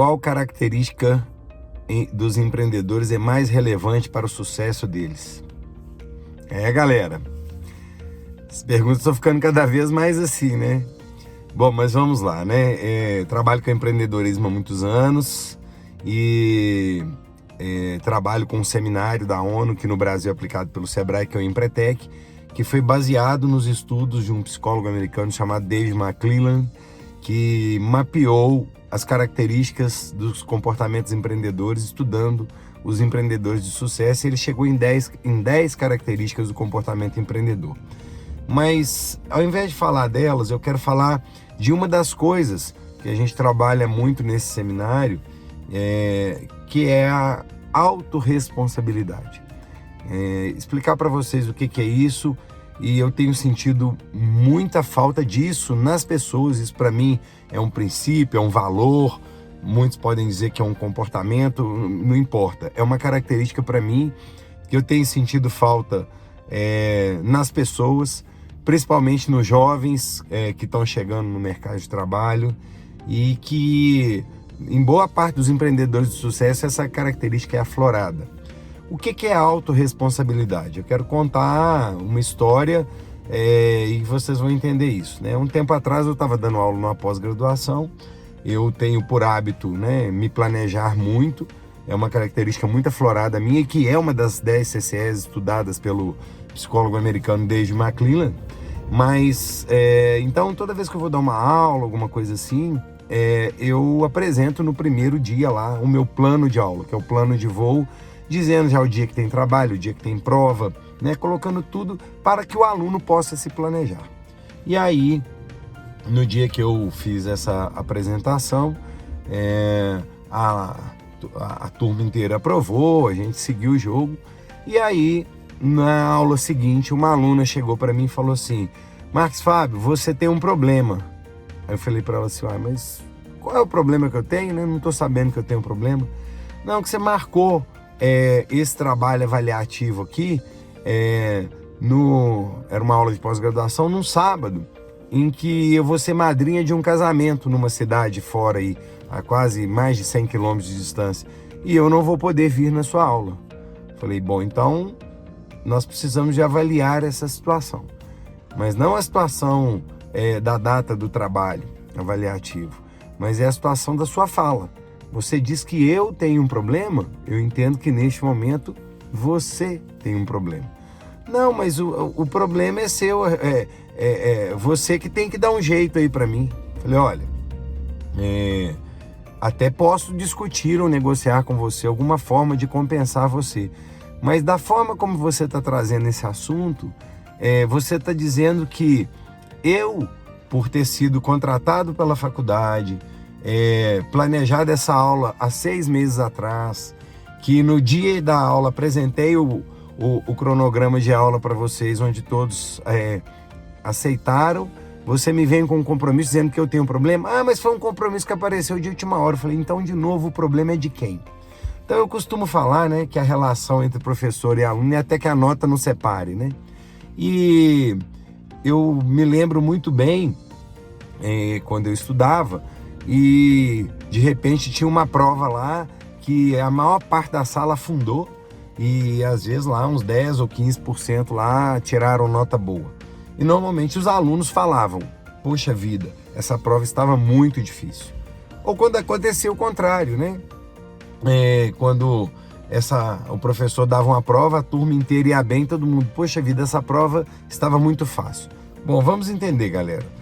qual característica dos empreendedores é mais relevante para o sucesso deles? Galera, as perguntas estão ficando cada vez mais assim, né? Bom, mas vamos lá, né? Trabalho com empreendedorismo há muitos anos e trabalho com um seminário da ONU que no Brasil é aplicado pelo Sebrae, que é o Empretec, que foi baseado nos estudos de um psicólogo americano chamado David McClelland, que mapeou as características dos comportamentos empreendedores, estudando os empreendedores de sucesso, e ele chegou em 10 características do comportamento empreendedor. Mas, ao invés de falar delas, eu quero falar de uma das coisas que a gente trabalha muito nesse seminário, que é a autorresponsabilidade. Explicar para vocês o que é isso, e eu tenho sentido muita falta disso nas pessoas. Isso para mim é um princípio, é um valor, muitos podem dizer que é um comportamento, não importa. É uma característica para mim que eu tenho sentido falta nas pessoas, principalmente nos jovens que estão chegando no mercado de trabalho, e que em boa parte dos empreendedores de sucesso essa característica é aflorada. O que é a autorresponsabilidade? Eu quero contar uma história e vocês vão entender isso, né? Um tempo atrás eu estava dando aula numa pós-graduação. Eu tenho por hábito, né, me planejar muito. É uma característica muito aflorada minha, que é uma das 10 CCEs estudadas pelo psicólogo americano David McClelland. Mas, então, toda vez que eu vou dar uma aula, alguma coisa assim, eu apresento no primeiro dia lá o meu plano de aula, que é o plano de voo, dizendo já o dia que tem trabalho, o dia que tem prova, né, colocando tudo para que o aluno possa se planejar. E aí, no dia que eu fiz essa apresentação, a turma inteira aprovou, a gente seguiu o jogo, e aí, na aula seguinte, uma aluna chegou para mim e falou assim: Marcos Fábio, você tem um problema. Aí eu falei para ela assim: mas qual é o problema que eu tenho? Né? Não estou sabendo que eu tenho um problema. Não, que você marcou esse trabalho avaliativo aqui, era uma aula de pós-graduação, num sábado, em que eu vou ser madrinha de um casamento numa cidade fora aí, a quase mais de 100 quilômetros de distância, e eu não vou poder vir na sua aula. Falei, bom, então nós precisamos de avaliar essa situação, mas não a situação da data do trabalho avaliativo, mas é a situação da sua fala. Você diz que eu tenho um problema, eu entendo que neste momento você tem um problema. Não, mas o problema é seu, você que tem que dar um jeito aí para mim. Falei, olha, até posso discutir ou negociar com você alguma forma de compensar você, mas da forma como você está trazendo esse assunto, você está dizendo que eu, por ter sido contratado pela faculdade, planejado essa aula há 6 meses atrás, que no dia da aula apresentei o cronograma de aula para vocês, onde todos aceitaram, você me vem com um compromisso dizendo que eu tenho um problema? Mas foi um compromisso que apareceu de última hora. Eu falei, então de novo o problema é de quem? Então eu costumo falar, né, que a relação entre professor e aluno é até que a nota não separe, né? E eu me lembro muito bem quando eu estudava, e de repente tinha uma prova lá que a maior parte da sala afundou, e às vezes lá uns 10 ou 15% lá tiraram nota boa. E normalmente os alunos falavam, poxa vida, essa prova estava muito difícil. Ou quando acontecia o contrário, né? Quando o professor dava uma prova, a turma inteira ia bem, todo mundo, poxa vida, essa prova estava muito fácil. Bom, vamos entender, galera.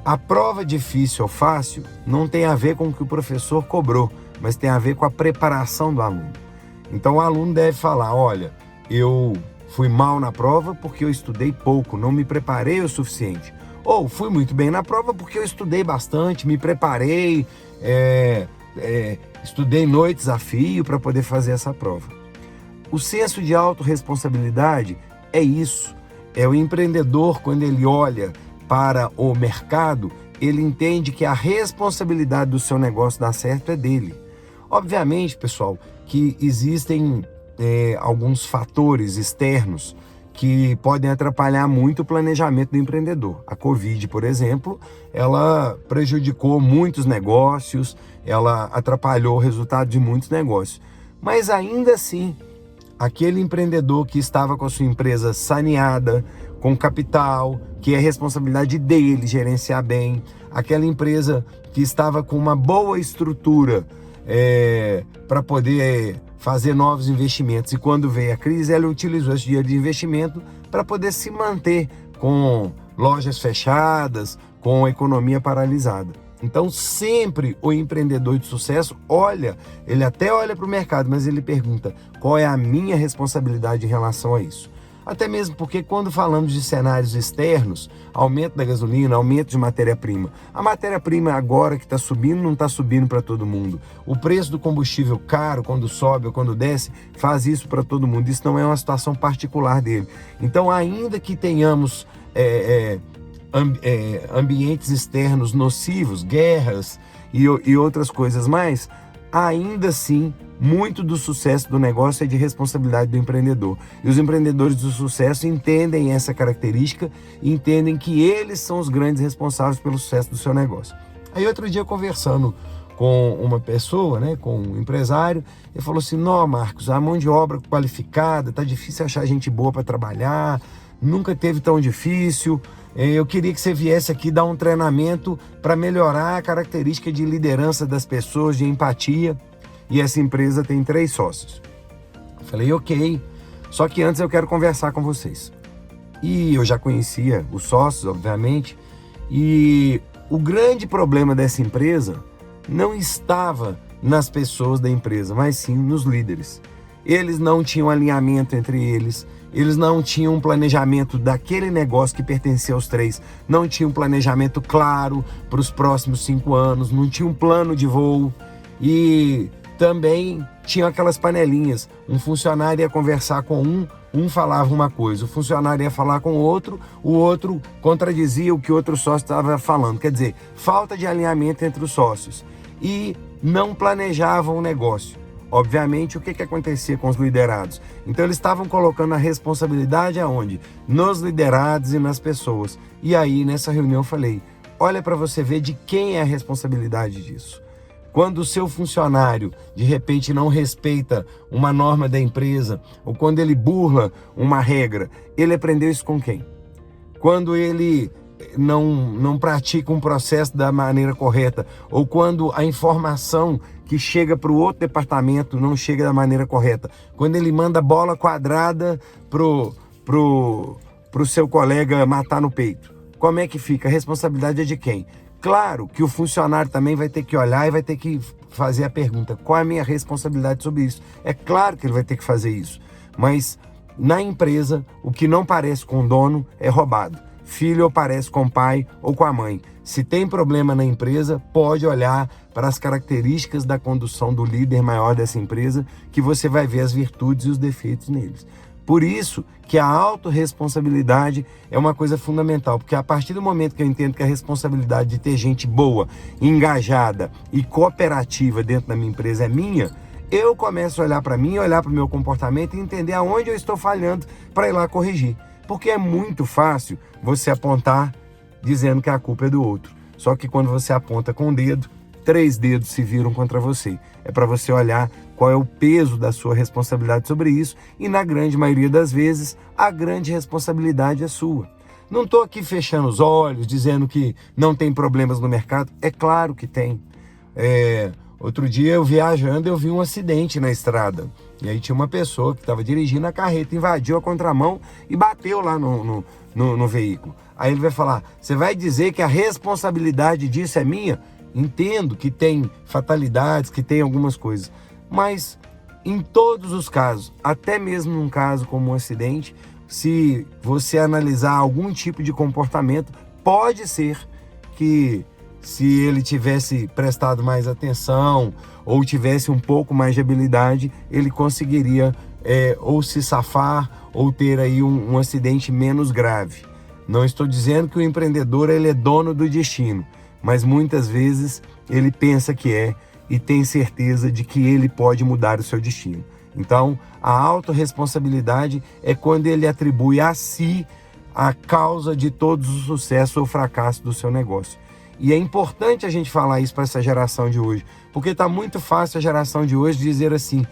A prova difícil ou fácil não tem a ver com o que o professor cobrou, mas tem a ver com a preparação do aluno. Então o aluno deve falar, olha, eu fui mal na prova porque eu estudei pouco, não me preparei o suficiente. Ou fui muito bem na prova porque eu estudei bastante, me preparei, estudei noites a fio para poder fazer essa prova. O senso de autorresponsabilidade é isso. É o empreendedor, quando ele olha para o mercado, ele entende que a responsabilidade do seu negócio dar certo é dele. Obviamente, pessoal, que existem alguns fatores externos que podem atrapalhar muito o planejamento do empreendedor. A Covid, por exemplo, ela prejudicou muitos negócios, ela atrapalhou o resultado de muitos negócios. Mas ainda assim, aquele empreendedor que estava com a sua empresa saneada, com capital, que é responsabilidade dele gerenciar bem, aquela empresa que estava com uma boa estrutura para poder fazer novos investimentos, e quando veio a crise, ela utilizou esse dinheiro de investimento para poder se manter com lojas fechadas, com a economia paralisada. Então, sempre o empreendedor de sucesso ele até olha para o mercado, mas ele pergunta: qual é a minha responsabilidade em relação a isso? Até mesmo porque quando falamos de cenários externos, aumento da gasolina, aumento de matéria-prima, a matéria-prima agora que está subindo, não está subindo para todo mundo. O preço do combustível caro, quando sobe ou quando desce, faz isso para todo mundo. Isso não é uma situação particular dele. Então, ainda que tenhamos ambientes externos nocivos, guerras e outras coisas mais, ainda assim, muito do sucesso do negócio é de responsabilidade do empreendedor. E os empreendedores do sucesso entendem essa característica e entendem que eles são os grandes responsáveis pelo sucesso do seu negócio. Aí outro dia, conversando com uma pessoa, com um empresário, ele falou assim: não, Marcos, a mão de obra qualificada, tá difícil achar gente boa para trabalhar, nunca teve tão difícil. Eu queria que você viesse aqui dar um treinamento para melhorar a característica de liderança das pessoas, de empatia. E essa empresa tem 3 sócios. Eu falei: ok, só que antes eu quero conversar com vocês. E eu já conhecia os sócios, obviamente, e o grande problema dessa empresa não estava nas pessoas da empresa, mas sim nos líderes. Eles não tinham alinhamento entre eles, eles não tinham um planejamento daquele negócio que pertencia aos 3, não tinham um planejamento claro para os próximos 5 anos, não tinha um plano de voo e também tinham aquelas panelinhas. Um funcionário ia conversar com um falava uma coisa, o funcionário ia falar com o outro contradizia o que o outro sócio estava falando. Quer dizer, falta de alinhamento entre os sócios e não planejavam o negócio. Obviamente, o que acontecia com os liderados? Então, eles estavam colocando a responsabilidade aonde? Nos liderados e nas pessoas. E aí, nessa reunião, eu falei: olha para você ver de quem é a responsabilidade disso. Quando o seu funcionário, de repente, não respeita uma norma da empresa, ou quando ele burla uma regra, ele aprendeu isso com quem? Quando ele não pratica um processo da maneira correta, ou quando a informação que chega para o outro departamento não chega da maneira correta, quando ele manda bola quadrada pro seu colega matar no peito, como é que fica? A responsabilidade é de quem? Claro que o funcionário também vai ter que olhar e vai ter que fazer a pergunta: qual é a minha responsabilidade sobre isso? É claro que ele vai ter que fazer isso, mas na empresa, o que não parece com o dono é roubado. Filho ou parece com o pai ou com a mãe. Se tem problema na empresa, pode olhar para as características da condução do líder maior dessa empresa, que você vai ver as virtudes e os defeitos neles. Por isso que a autorresponsabilidade é uma coisa fundamental, porque a partir do momento que eu entendo que a responsabilidade de ter gente boa, engajada e cooperativa dentro da minha empresa é minha, eu começo a olhar para mim, olhar para o meu comportamento e entender aonde eu estou falhando para ir lá corrigir. Porque é muito fácil você apontar dizendo que a culpa é do outro. Só que quando você aponta com o dedo, 3 dedos se viram contra você. É para você olhar qual é o peso da sua responsabilidade sobre isso e, na grande maioria das vezes, a grande responsabilidade é sua. Não estou aqui fechando os olhos, dizendo que não tem problemas no mercado. É claro que tem. Outro dia, eu viajando, eu vi um acidente na estrada. E aí tinha uma pessoa que estava dirigindo a carreta, invadiu a contramão e bateu lá no veículo. Aí ele vai falar: você vai dizer que a responsabilidade disso é minha? Entendo que tem fatalidades, que tem algumas coisas. Mas em todos os casos, até mesmo num caso como um acidente, se você analisar algum tipo de comportamento, pode ser que, se ele tivesse prestado mais atenção ou tivesse um pouco mais de habilidade, ele conseguiria ou se safar ou ter aí um acidente menos grave. Não estou dizendo que o empreendedor ele é dono do destino, mas muitas vezes ele pensa que é e tem certeza de que ele pode mudar o seu destino. Então, a autorresponsabilidade é quando ele atribui a si a causa de todo o sucesso ou fracasso do seu negócio. E é importante a gente falar isso para essa geração de hoje, porque está muito fácil a geração de hoje dizer assim: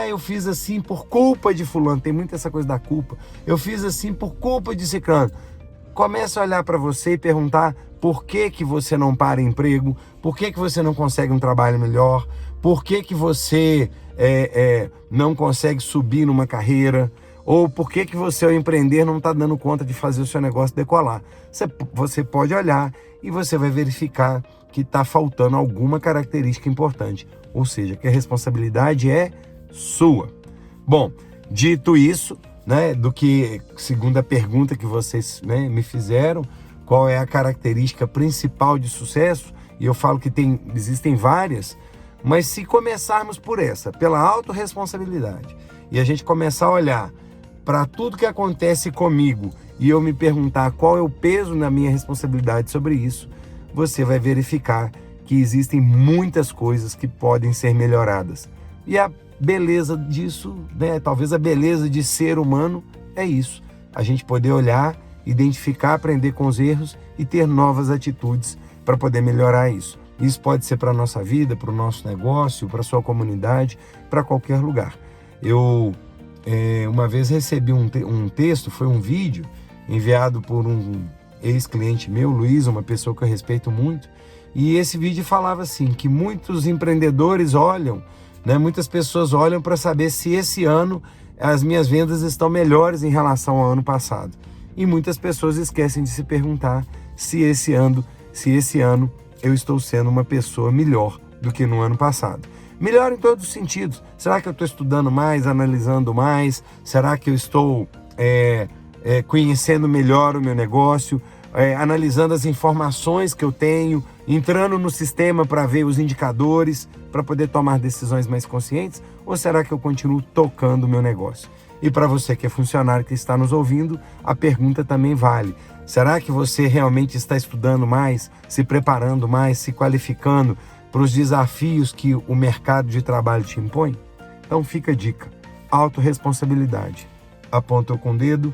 eu fiz assim por culpa de fulano. Tem muito essa coisa da culpa. Eu fiz assim por culpa de ciclano. Comece a olhar para você e perguntar por que que você não para emprego, por que que você não consegue um trabalho melhor, por que que você não consegue subir numa carreira, ou por que que você, ao empreender, não está dando conta de fazer o seu negócio decolar. Você pode olhar e você vai verificar que está faltando alguma característica importante, ou seja, que a responsabilidade é sua. Bom, dito isso, do que, segundo a pergunta que vocês me fizeram, qual é a característica principal de sucesso, e eu falo que existem várias, mas se começarmos por essa, pela autorresponsabilidade, e a gente começar a olhar para tudo que acontece comigo e eu me perguntar qual é o peso na minha responsabilidade sobre isso, você vai verificar que existem muitas coisas que podem ser melhoradas. E a beleza disso, talvez a beleza de ser humano é isso. A gente poder olhar, identificar, aprender com os erros e ter novas atitudes para poder melhorar isso. Isso pode ser para a nossa vida, para o nosso negócio, para a sua comunidade, para qualquer lugar. Eu uma vez recebi um texto, foi um vídeo enviado por um ex-cliente meu, Luiz, uma pessoa que eu respeito muito, e esse vídeo falava assim, que muitos empreendedores olham, muitas pessoas olham para saber se esse ano as minhas vendas estão melhores em relação ao ano passado. E muitas pessoas esquecem de se perguntar se esse ano eu estou sendo uma pessoa melhor do que no ano passado. Melhor em todos os sentidos. Será que eu estou estudando mais, analisando mais? Será que eu estou conhecendo melhor o meu negócio? Analisando as informações que eu tenho, entrando no sistema para ver os indicadores, para poder tomar decisões mais conscientes? Ou será que eu continuo tocando o meu negócio? E para você que é funcionário que está nos ouvindo, a pergunta também vale. Será que você realmente está estudando mais, se preparando mais, se qualificando para os desafios que o mercado de trabalho te impõe? Então fica a dica: autorresponsabilidade. Apontou com o dedo,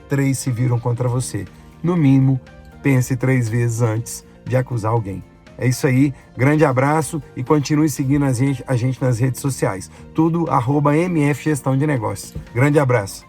3 se viram contra você. No mínimo, pense 3 vezes antes de acusar alguém. É isso aí, grande abraço e continue seguindo a gente nas redes sociais. Tudo @MF Gestão de Negócios. Grande abraço.